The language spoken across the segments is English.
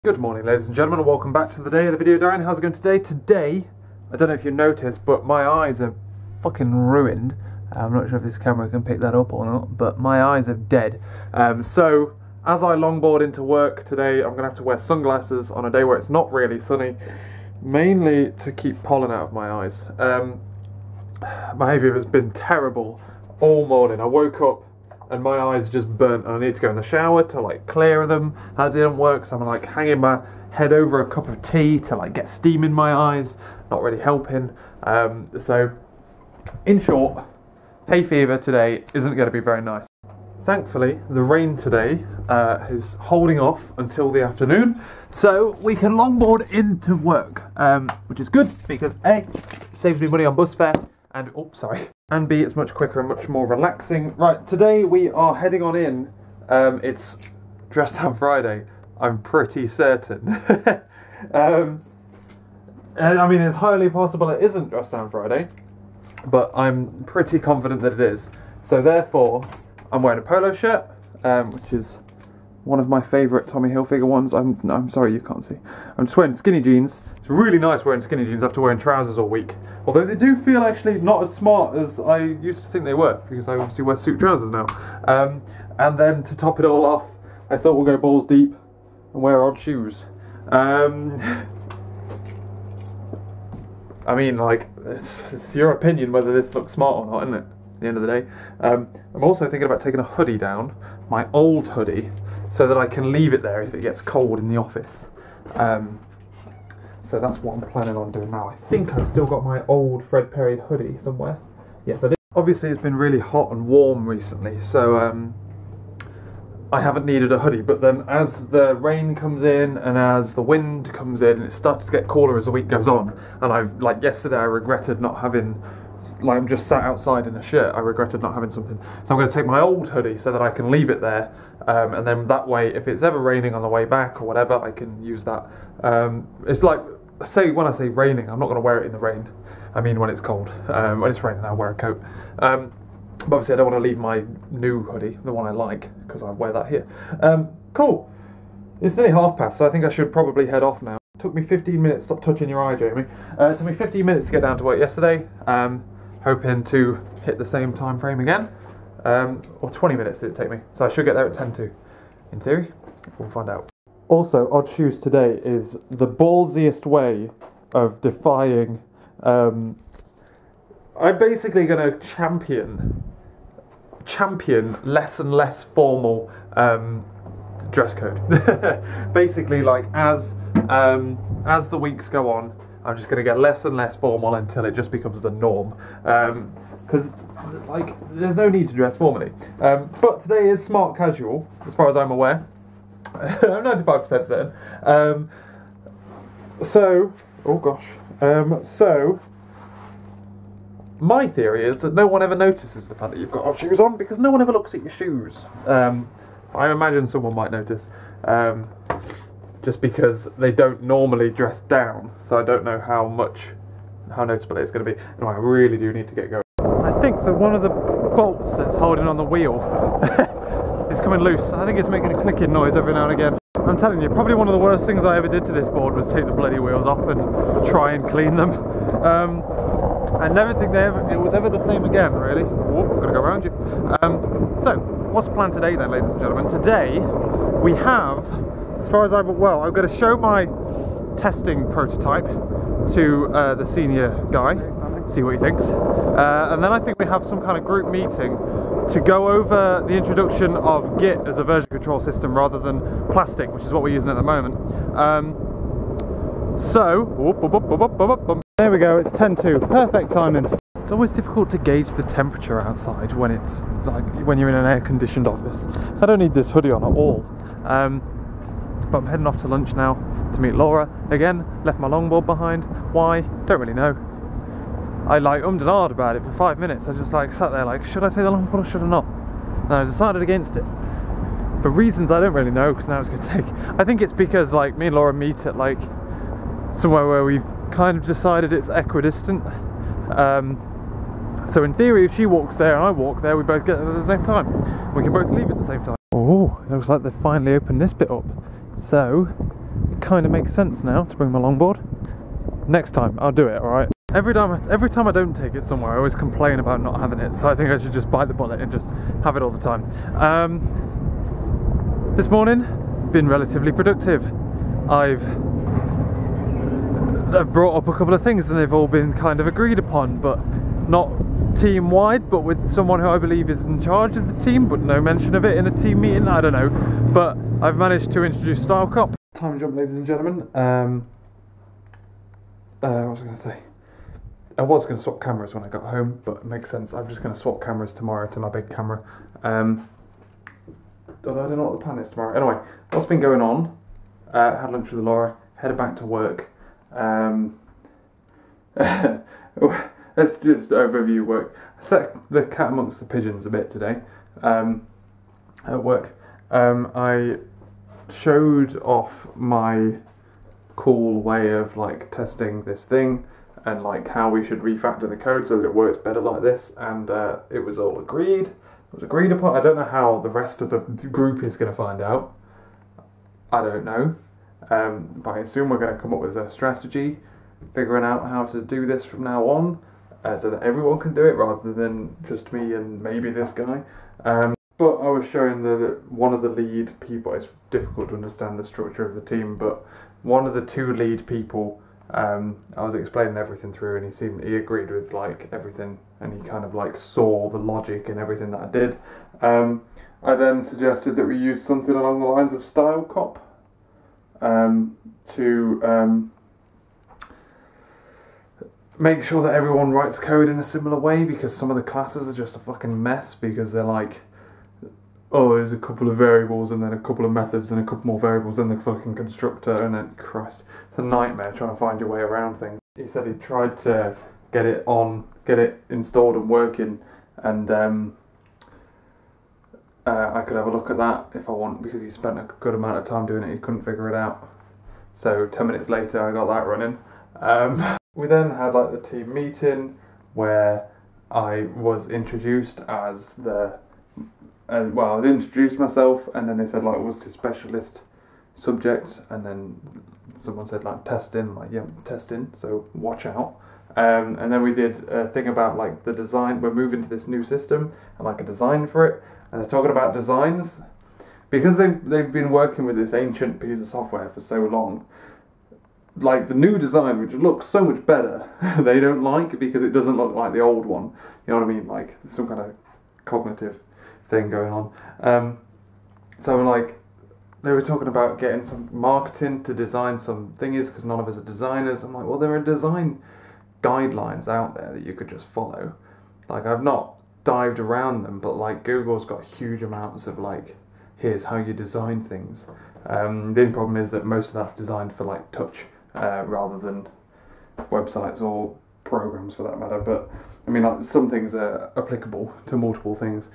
Good morning, ladies and gentlemen, and welcome back to the day of the video diary. How's it going today? Today, I don't know if you noticed, but my eyes are fucking ruined. I'm not sure if this camera can pick that up or not, but my eyes are dead. So, as I longboard into work today, I'm going to have to wear sunglasses on a day where it's not really sunny, mainly to keep pollen out of my eyes. My hay fever has been terrible all morning. I woke up and my eyes just burnt and I need to go in the shower to like clear them. That didn't work, so I'm like hanging my head over a cup of tea to like get steam in my eyes, not really helping. So in short, hay fever today isn't going to be very nice. Thankfully the rain today is holding off until the afternoon, so we can longboard into work, which is good because A, saves me money on bus fare, and B, it's much quicker and much more relaxing. Right, today we are heading on in. It's Dress Down Friday, I'm pretty certain. And I mean, it's highly possible it isn't Dress Down Friday, but I'm pretty confident that it is. So therefore, I'm wearing a polo shirt, which is one of my favourite Tommy Hilfiger ones. I'm sorry you can't see. I'm just wearing skinny jeans. It's really nice wearing skinny jeans after wearing trousers all week. Although they do feel actually not as smart as I used to think they were, because I obviously wear suit trousers now. And then to top it all off, I thought we'll go balls deep and wear odd shoes. I mean, like, it's your opinion whether this looks smart or not, isn't it? At the end of the day. I'm also thinking about taking a hoodie down, my old hoodie, so that I can leave it there if it gets cold in the office. So that's what I'm planning on doing now. I think I've still got my old Fred Perry hoodie somewhere. Yes, I did. Obviously it's been really hot and warm recently, so I haven't needed a hoodie, but then as the rain comes in and as the wind comes in, it starts to get cooler as the week goes on, and like yesterday I regretted not having, like, I'm just sat outside in a shirt, I regretted not having something. So I'm going to take my old hoodie so that I can leave it there, and then that way if it's ever raining on the way back or whatever, I can use that. It's like, when I say raining, I'm not going to wear it in the rain. I mean when it's cold. When it's raining I'll wear a coat. But obviously I don't want to leave my new hoodie, the one I like, because I wear that here. Cool. It's nearly past, so I think I should probably head off now. It took me 15 minutes, stop touching your eye, Jamie. It took me 15 minutes to get down to work yesterday. Hoping to hit the same time frame again. Or 20 minutes did it take me, so I should get there at 10 to. In theory, we'll find out. Also, odd shoes today is the ballsiest way of defying. I'm basically going to champion less and less formal dress code. Basically, like as the weeks go on, I'm just going to get less and less formal until it just becomes the norm. Because like there's no need to dress formally. But today is smart casual, as far as I'm aware. I'm 95% certain. So my theory is that no one ever notices the fact that you've got odd shoes on, because no one ever looks at your shoes. I imagine someone might notice, just because they don't normally dress down, so I don't know how noticeable it's going to be. Anyway, I really do need to get going. I think that one of the bolts that's holding on the wheel is coming loose. I think it's making a clicking noise every now and again. I'm telling you, probably one of the worst things I ever did to this board was take the bloody wheels off and try and clean them. I never think it was ever the same again, really. Oh, I'm gonna go around you. So, what's the plan today then, ladies and gentlemen? Today, we have, as far as I'm going to show my testing prototype to the senior guy, see what he thinks. And then I think we have some kind of group meeting to go over the introduction of Git as a version control system rather than plastic, which is what we're using at the moment. There we go, it's 10 to, perfect timing. It's always difficult to gauge the temperature outside when it's like when you're in an air-conditioned office. I don't need this hoodie on at all. But I'm heading off to lunch now to meet Laura. Again, left my longboard behind. Why? Don't really know. I like ummed and ahed about it for 5 minutes. I just like sat there like, should I take the longboard or should I not? And I decided against it. For reasons I don't really know, because now it's going to take... I think it's because like me and Laura meet at like somewhere where we've kind of decided it's equidistant. So in theory, if she walks there and I walk there, we both get there at the same time. We can both leave at the same time. Oh, it looks like they've finally opened this bit up. So it kind of makes sense now to bring my longboard. Next time I'll do it, alright? Every time I don't take it somewhere, I always complain about not having it, so I think I should just bite the bullet and just have it all the time. This morning, been relatively productive. I've brought up a couple of things and they've all been kind of agreed upon, but not team-wide, but with someone who I believe is in charge of the team, but no mention of it in a team meeting, I don't know. But I've managed to introduce Stylecop. Time jump, ladies and gentlemen. What was I going to say? I was going to swap cameras when I got home, but it makes sense. I'm just going to swap cameras tomorrow to my big camera. Although I don't know what the plan is tomorrow. Anyway, what's been going on? Had lunch with Laura, headed back to work. Let's just overview work. I set the cat amongst the pigeons a bit today at work. I showed off my cool way of like testing this thing and like how we should refactor the code so that it works better like this, and it was all agreed. It was agreed upon. I don't know how the rest of the group is going to find out. I don't know. But I assume we're going to come up with a strategy, figuring out how to do this from now on, so that everyone can do it rather than just me and maybe this guy. But I was showing that one of the lead people, it's difficult to understand the structure of the team, but one of the two lead people, I was explaining everything through and he agreed with like everything, and he kind of like saw the logic in everything that I did. I then suggested that we use something along the lines of Stylecop to make sure that everyone writes code in a similar way, because some of the classes are just a fucking mess, because they're like, oh, there's a couple of variables and then a couple of methods and a couple more variables and the fucking constructor, and then, Christ, it's a nightmare trying to find your way around things. He said he tried to get it installed and working, and I could have a look at that if I want, because he spent a good amount of time doing it, he couldn't figure it out. So 10 minutes later I got that running. We then had like the team meeting where I was introduced as I was introduced myself, and then they said like, what's the specialist subject, and then someone said like testing. I'm like, yeah, testing, so watch out. And then we did a thing about like the design. We're moving to this new system and like a design for it, and they're talking about designs because they've been working with this ancient piece of software for so long. Like the new design, which looks so much better, they don't like because it doesn't look like the old one. You know what I mean? Like some kind of cognitive thing going on. So I'm like, they were talking about getting some marketing to design some thingies because none of us are designers. I'm like, well, there are design guidelines out there that you could just follow. Like, I've not dived around them, but like Google's got huge amounts of like, here's how you design things. The only problem is that most of that's designed for like touch rather than websites or programs for that matter. But I mean, like, some things are applicable to multiple things.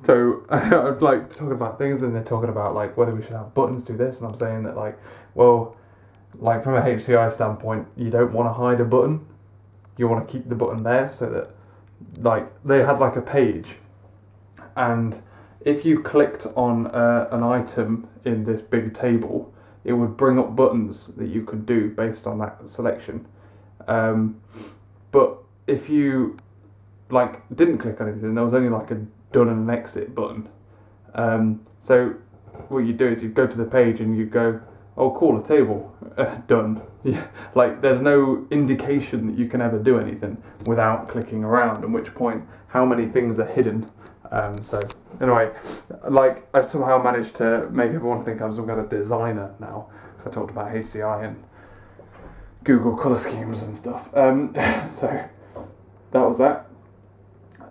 So I'd like talking about things, and they're talking about like whether we should have buttons do this, and I'm saying that like, well, like from a HCI standpoint, you don't want to hide a button. You want to keep the button there so that like they had like a page, and if you clicked on an item in this big table, it would bring up buttons that you could do based on that selection. But if you like didn't click on anything, there was only like a done and an exit button. So what you do is you go to the page and you go, oh cool, a table, done. Yeah, like there's no indication that you can ever do anything without clicking around, at which point how many things are hidden. So anyway, like I've somehow managed to make everyone think I'm some kind of designer now, because I talked about HCI and Google colour schemes and stuff. So that was that.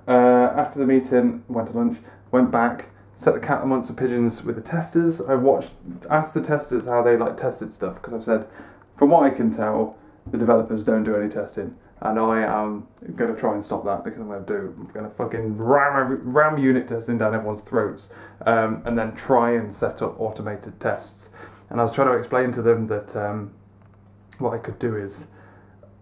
After the meeting, went to lunch, went back, set the cat amongst the pigeons with the testers. I asked the testers how they like tested stuff, because I've said, from what I can tell, the developers don't do any testing, and I am going to try and stop that, because I'm going to fucking ram unit testing down everyone's throats, and then try and set up automated tests. And I was trying to explain to them that what I could do is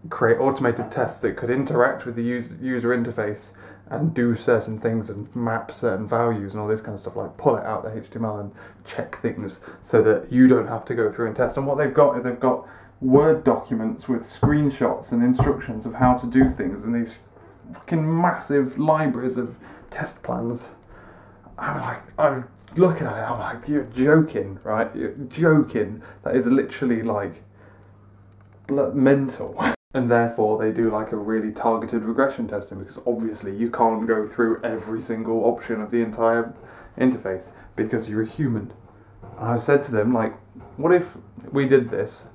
create automated tests that could interact with the user interface, and do certain things and map certain values and all this kind of stuff, like pull it out the HTML and check things so that you don't have to go through and test. And what they've got is they've got Word documents with screenshots and instructions of how to do things, and these fucking massive libraries of test plans. I'm looking at it, I'm like, you're joking, right? You're joking. That is literally like mental. And therefore they do like a really targeted regression testing, because obviously you can't go through every single option of the entire interface because you're a human. And I said to them, like, what if we did this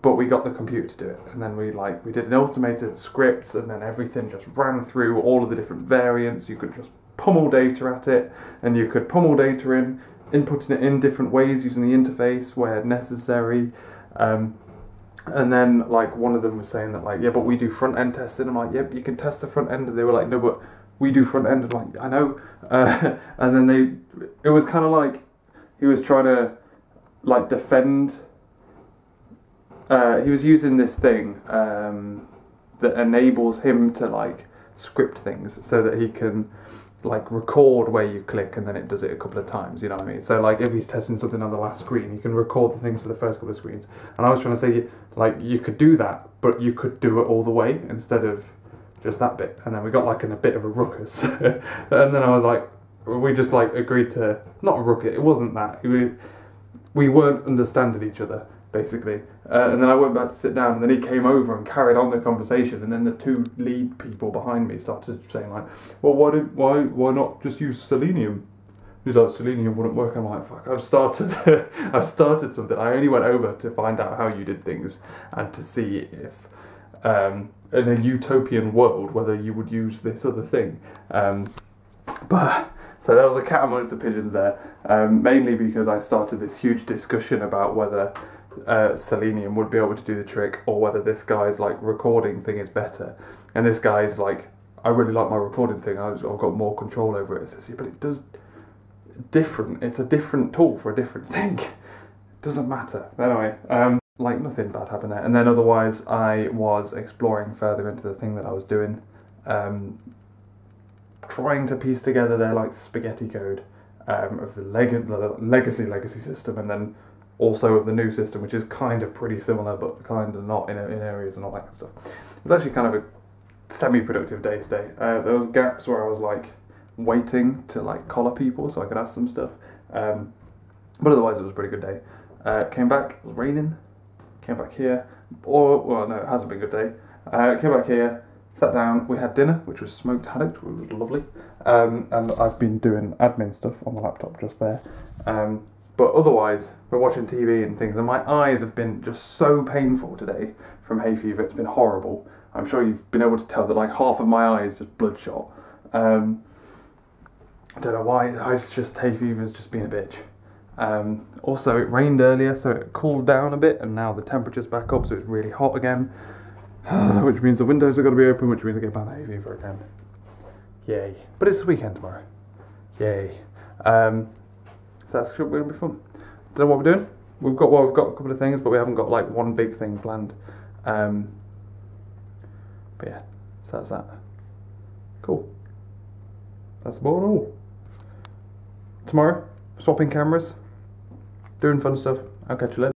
but we got the computer to do it, and then we did an automated script, and then everything just ran through all of the different variants. You could just pummel data at it, and you could pummel data in, inputting it in different ways using the interface where necessary. And then, like, one of them was saying that, like, yeah, but we do front-end testing. I'm like, yep, you can test the front end. And they were like, no, but we do front-end. I'm like, I know. And then it was kind of like he was trying to, like, defend. He was using this thing that enables him to, like, script things so that he can, like, record where you click and then it does it a couple of times, you know what I mean? So, like, if he's testing something on the last screen, he can record the things for the first couple of screens. And I was trying to say, like, you could do that, but you could do it all the way instead of just that bit. And then we got, like, in a bit of a ruckus. And then I was like, we just, like, agreed to, not a ruckus, it wasn't that. We weren't understanding each other, basically. And then I went back to sit down, and then he came over and carried on the conversation, and then the two lead people behind me started saying, like, well, why not just use selenium? He's like, selenium wouldn't work. I'm like, fuck, I've started something. I only went over to find out how you did things and to see if in a utopian world whether you would use this other thing. But so there was a cat amongst the pigeons there, mainly because I started this huge discussion about whether selenium would be able to do the trick, or whether this guy's, like, recording thing is better. And this guy's like, I really like my recording thing, I've got more control over it. Says, yeah, but it does different, it's a different tool for a different thing. It doesn't matter. Anyway, like, nothing bad happened there. And then otherwise I was exploring further into the thing that I was doing, trying to piece together their, like, spaghetti code of the legacy system, and then also of the new system, which is kind of pretty similar, but kind of not in areas and all that kind of stuff. It was actually kind of a semi-productive day today. There was gaps where I was, like, waiting to, like, collar people so I could ask them stuff. But otherwise it was a pretty good day. Came back, it was raining. Came back here, well, no, it hasn't been a good day. Came back here, sat down, we had dinner, which was smoked haddock, which was lovely. And I've been doing admin stuff on the laptop just there. But otherwise, we're watching TV and things, and my eyes have been just so painful today from hay fever. It's been horrible. I'm sure you've been able to tell that, like, half of my eye is just bloodshot. I don't know why. It's just hay fever's just been a bitch. Also, it rained earlier, so it cooled down a bit, and now the temperature's back up, so it's really hot again. Which means the windows are going to be open, which means I get back hay fever again. Yay! But it's the weekend tomorrow. Yay! So that's going to be fun. Don't know what we're doing. We've got a couple of things, but we haven't got, like, one big thing planned. But yeah, so that's that. Cool. That's about all. Tomorrow, swapping cameras, doing fun stuff. I'll catch you later.